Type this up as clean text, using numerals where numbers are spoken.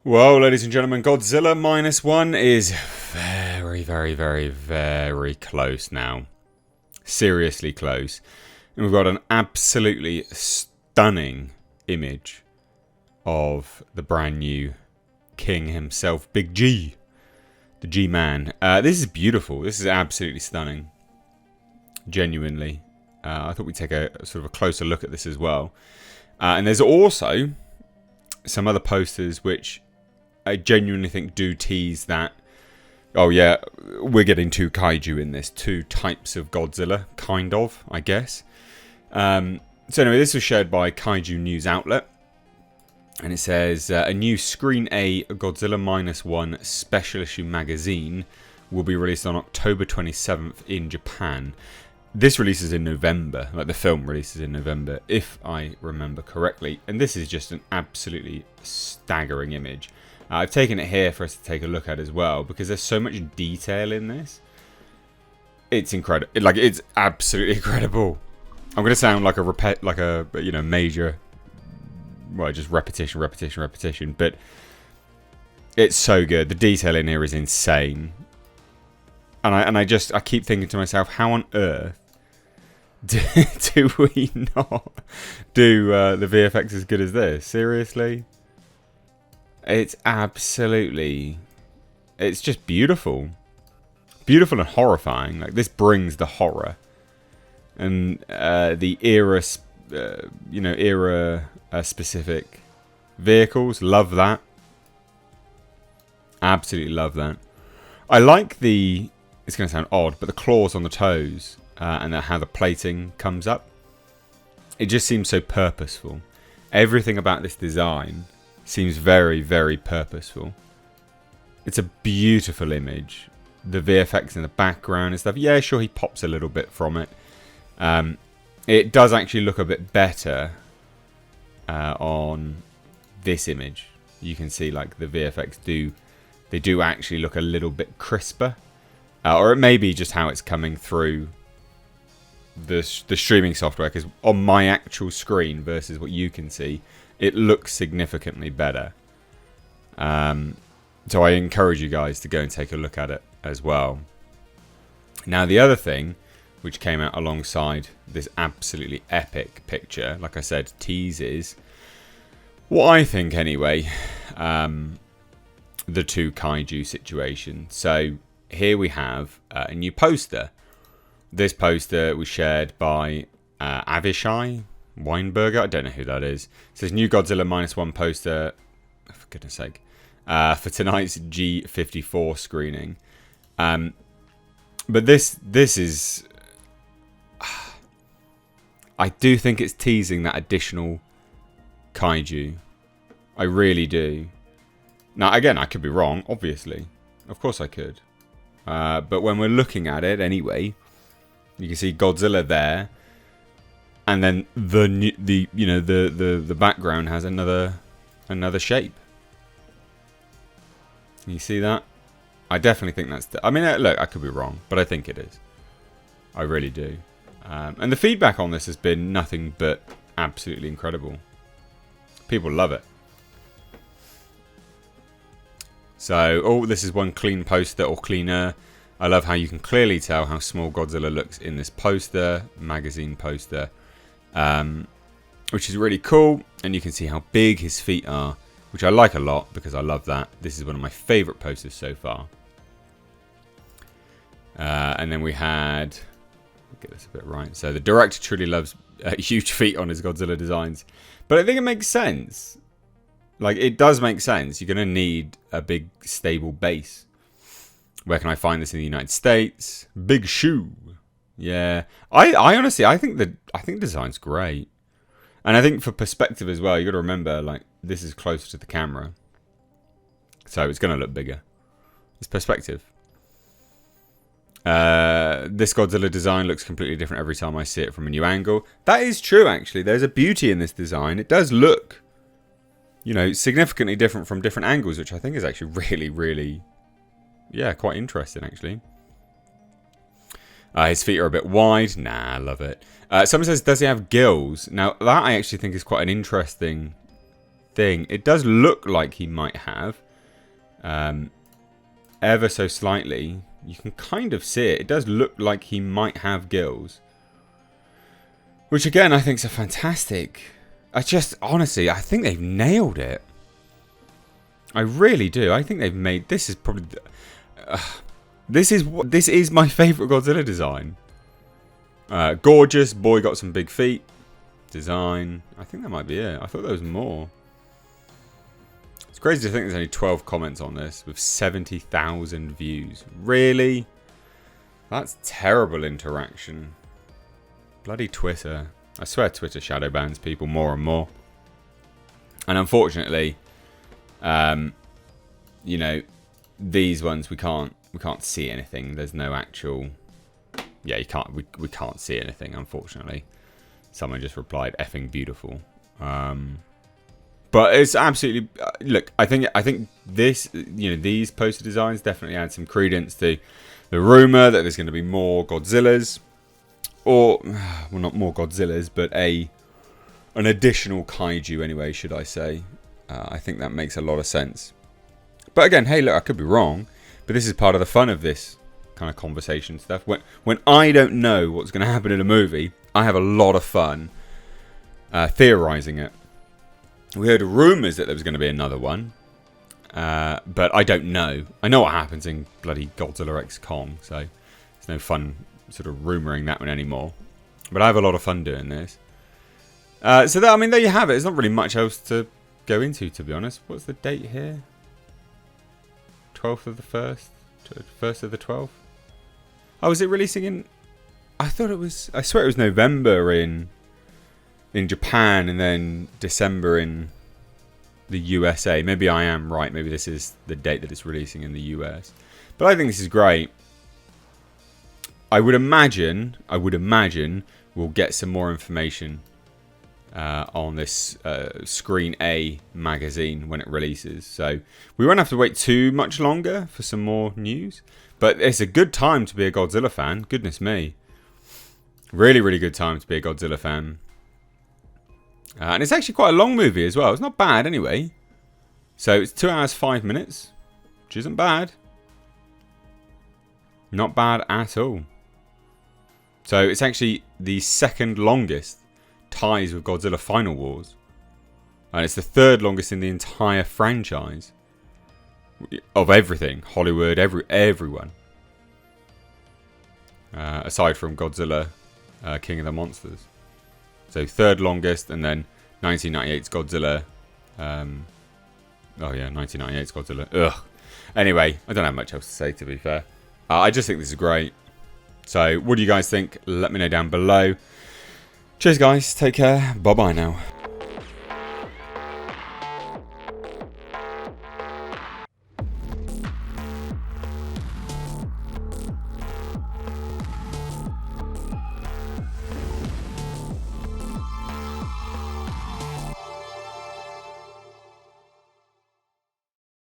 Well, ladies and gentlemen, Godzilla -1 is very, very, very, very close now. Seriously close. And we've got an absolutely stunning image of the brand new king himself, Big G. The G-Man. This is beautiful. This is absolutely stunning. Genuinely. I thought we'd take a sort of a closer look at this as well. And there's also some other posters which I genuinely think do tease that, oh yeah, we're getting two kaiju in this. Two types of Godzilla, kind of, I guess. So anyway, this was shared by Kaiju News Outlet. And it says, a new Screen A Godzilla -1 special issue magazine will be released on October 27th in Japan. This releases in November, like the film releases in November, if I remember correctly. And this is just an absolutely staggering image. I've taken it here for us to take a look at as well, because there's so much detail in this. It's incredible. It's absolutely incredible. I'm going to sound like a major, well, just repetition. But it's so good. The detail in here is insane. And I keep thinking to myself, how on earth do we not do the VFX as good as this? Seriously? It's absolutely... It's just beautiful. Beautiful and horrifying. Like, this brings the horror. And the era-specific vehicles. Love that. Absolutely love that. I like the... It's going to sound odd, but the claws on the toes and how the plating comes up. It just seems so purposeful. Everything about this design seems very, very purposeful. It's a beautiful image. The VFX in the background and stuff. Yeah, sure, he pops a little bit from it. It does actually look a bit better on this image. You can see like the VFX do actually look a little bit crisper. Or it may be just how it's coming through the streaming software, because on my actual screen versus what you can see, it looks significantly better. So I encourage you guys to go and take a look at it as well. Now, the other thing which came out alongside this absolutely epic picture, like I said, teases what I think anyway, the two kaiju situation. So here we have a new poster. This poster was shared by Avishai Weinberger. I don't know who that is. It says new Godzilla -1 poster, for goodness sake, for tonight's G54 screening. But this is... I do think it's teasing that additional kaiju. I really do. Now, again, I could be wrong, obviously. Of course I could. But when we're looking at it anyway, you can see Godzilla there, and then the background has another shape. You see that? I definitely think that's... I mean, look, I could be wrong, but I think it is. I really do. And the feedback on this has been nothing but absolutely incredible. People love it. So, oh, this is one clean poster, or cleaner. I love how you can clearly tell how small Godzilla looks in this poster, magazine poster, which is really cool. And you can see how big his feet are, which I like a lot because I love that. This is one of my favourite posters so far. And then we had... Get this a bit right. So the director truly loves huge feet on his Godzilla designs. But I think it makes sense. Like, it does make sense. You're going to need a big, stable base. Where can I find this in the United States? Big shoe. Yeah. I honestly, I think the design's great. And I think for perspective as well, you got to remember, like, this is closer to the camera. So it's going to look bigger. It's perspective. This Godzilla design looks completely different every time I see it from a new angle. That is true, actually. There's a beauty in this design. It does look, significantly different from different angles, which I think is actually really, really, yeah, quite interesting, actually. His feet are a bit wide. Nah, I love it. Someone says, does he have gills? Now, that I actually think is quite an interesting thing. It does look like he might have. Ever so slightly. You can kind of see it. It does look like he might have gills. Which again, I think is a fantastic. Honestly, I think they've nailed it. I really do. I think they've made... This is probably... This is my favourite Godzilla design. Gorgeous. Boy got some big feet. Design. I think that might be it. I thought there was more. It's crazy to think there's only 12 comments on this with 70,000 views. Really? That's terrible interaction. Bloody Twitter. I swear Twitter shadow bans people more and more. And unfortunately, you know, these ones we can't see anything. There's no actual... Yeah, we can't see anything, unfortunately. Someone just replied, effing beautiful. But it's absolutely... look, I think this, you know, these poster designs definitely add some credence to the rumour that there's going to be more Godzillas. Or, well, not more Godzillas, but an additional kaiju anyway, should I say. I think that makes a lot of sense. But again, hey, look, I could be wrong. But this is part of the fun of this kind of conversation stuff. When I don't know what's going to happen in a movie, I have a lot of fun theorising it. We heard rumours that there was going to be another one. But I don't know. I know what happens in bloody Godzilla x Kong. So it's no fun sort of rumouring that one anymore. But I have a lot of fun doing this. So that, I mean, there you have it. There's not really much else to go into, to be honest. What's the date here? 12th of the 1st? 1st of the 12th? Oh, is it releasing in... I thought it was... I swear it was November in Japan and then December in the USA. Maybe I am right. Maybe this is the date that it's releasing in the US. But I think this is great. I would imagine we'll get some more information on this Screen A magazine when it releases. So we won't have to wait too much longer for some more news. But it's a good time to be a Godzilla fan. Goodness me. Really, really good time to be a Godzilla fan. And it's actually quite a long movie as well. It's not bad anyway. So it's 2 hours 5 minutes. Which isn't bad. Not bad at all. So it's actually the second longest. Ties with Godzilla Final Wars. And it's the third longest in the entire franchise. Of everything. Hollywood, everyone. Aside from Godzilla, King of the Monsters. So third longest, and then 1998's Godzilla. Oh yeah, 1998's Godzilla. Ugh. Anyway, I don't have much else to say, to be fair. I just think this is great. So, what do you guys think? Let me know down below. Cheers, guys. Take care. Bye-bye now.